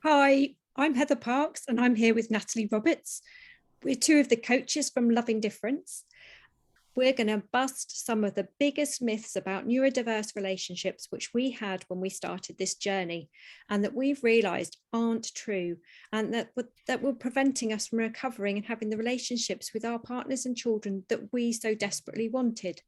Hi, I'm Heather Parks and I'm here with Natalie Roberts. We're two of the coaches from Loving Difference. We're going to bust some of the biggest myths about neurodiverse relationships which we had when we started this journey and that we've realised aren't true and that were preventing us from recovering and having the relationships with our partners and children that we so desperately wanted.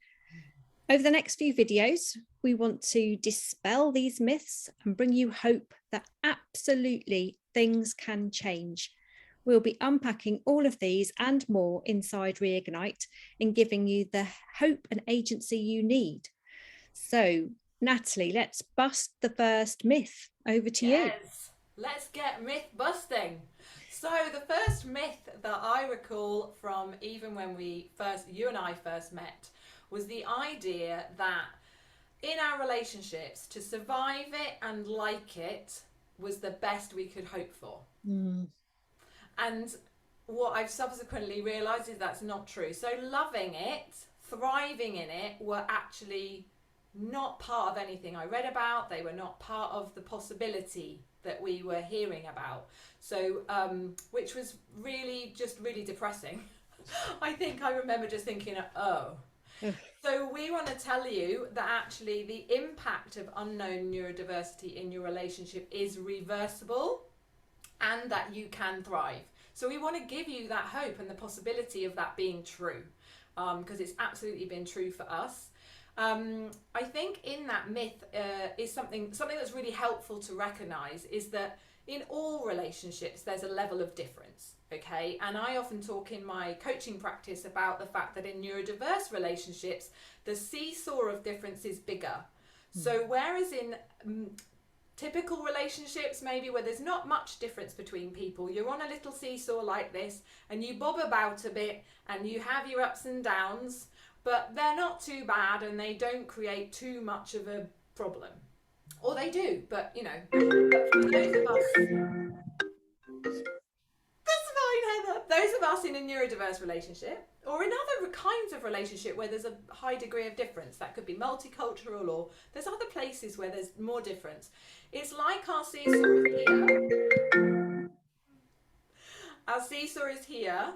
Over the next few videos, we want to dispel these myths and bring you hope that absolutely things can change. We'll be unpacking all of these and more inside Reignite and giving you the hope and agency you need. So, Natalie, let's bust the first myth. Over to you. Yes, let's get myth busting. So the first myth that I recall from even when you and I first met, was the idea that in our relationships, to survive it and like it was the best we could hope for. And what I've subsequently realised is that's not true. So loving it, thriving in it, were actually not part of anything I read about. They were not part of the possibility that we were hearing about. So, which was really depressing. I think I remember just thinking, oh. So we want to tell you that actually the impact of unknown neurodiversity in your relationship is reversible and that you can thrive. So we want to give you that hope and the possibility of that being true, because it's absolutely been true for us. I think in that myth is something that's really helpful to recognize, is that in all relationships there's a level of difference. Okay, and I often talk in my coaching practice about the fact that in neurodiverse relationships the seesaw of difference is bigger. So whereas in typical relationships, maybe where there's not much difference between people, you're on a little seesaw like this and you bob about a bit and you have your ups and downs, but they're not too bad and they don't create too much of a problem. Or they do, but you know, for those of us, that's fine, Heather. Those of us in a neurodiverse relationship or in other kinds of relationship where there's a high degree of difference, that could be multicultural, or there's other places where there's more difference. It's like our seesaw is here. Our seesaw is here,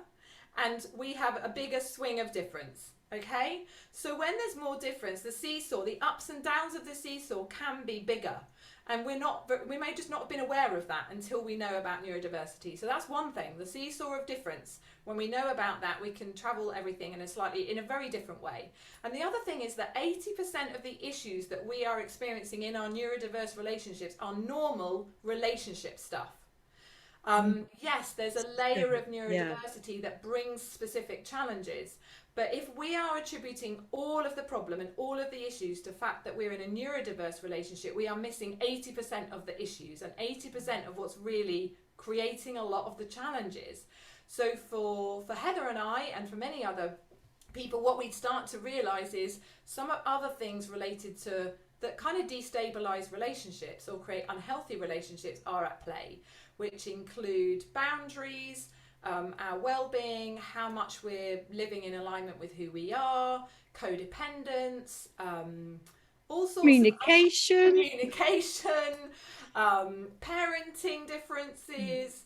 and we have a bigger swing of difference. Okay, so when there's more difference, the seesaw, the ups and downs of the seesaw can be bigger, and we may just not have been aware of that until we know about neurodiversity. So that's one thing, the seesaw of difference. When we know about that, we can travel everything in a very different way. And the other thing is that 80% of the issues that we are experiencing in our neurodiverse relationships are normal relationship stuff. Yes, there's a layer of neurodiversity that brings specific challenges, but if we are attributing all of the problem and all of the issues to the fact that we're in a neurodiverse relationship, we are missing 80% of the issues and 80% of what's really creating a lot of the challenges. So for Heather and I, and for many other people, what we'd start to realize is some other things related to that kind of destabilize relationships or create unhealthy relationships are at play, which include boundaries, our well-being, how much we're living in alignment with who we are, codependence, all sorts Communication. Parenting differences,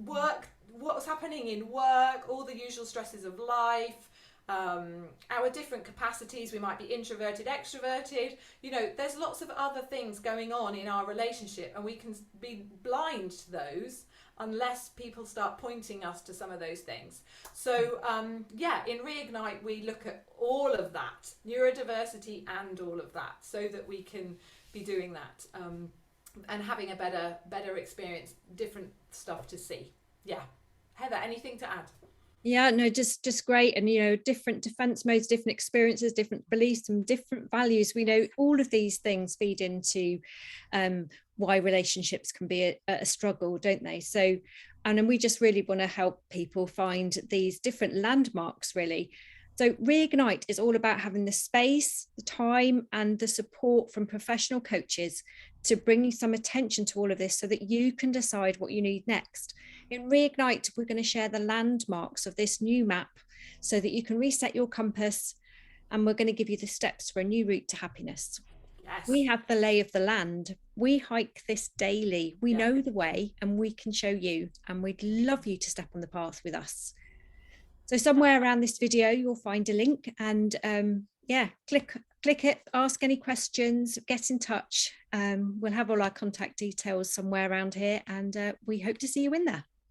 work, what's happening in work, all the usual stresses of life, our different capacities. We might be introverted, extroverted. You know, there's lots of other things going on in our relationship, and we can be blind to those unless people start pointing us to some of those things. So in Reignite we look at all of that, neurodiversity and all of that, so that we can be doing that and having a better experience, different stuff to see. Yeah. Heather, anything to add? Yeah, no, just great. And, you know, different defense modes, different experiences, different beliefs and different values. We know all of these things feed into why relationships can be a struggle, don't they? So, and then we just really want to help people find these different landmarks, really. So Reignite is all about having the space, the time and the support from professional coaches to bring you some attention to all of this so that you can decide what you need next. In Reignite, we're going to share the landmarks of this new map so that you can reset your compass, and we're going to give you the steps for a new route to happiness. Yes. We have the lay of the land. We hike this daily. We know the way and we can show you, and we'd love you to step on the path with us. So somewhere around this video, you'll find a link, and click it, ask any questions, get in touch. We'll have all our contact details somewhere around here, and we hope to see you in there.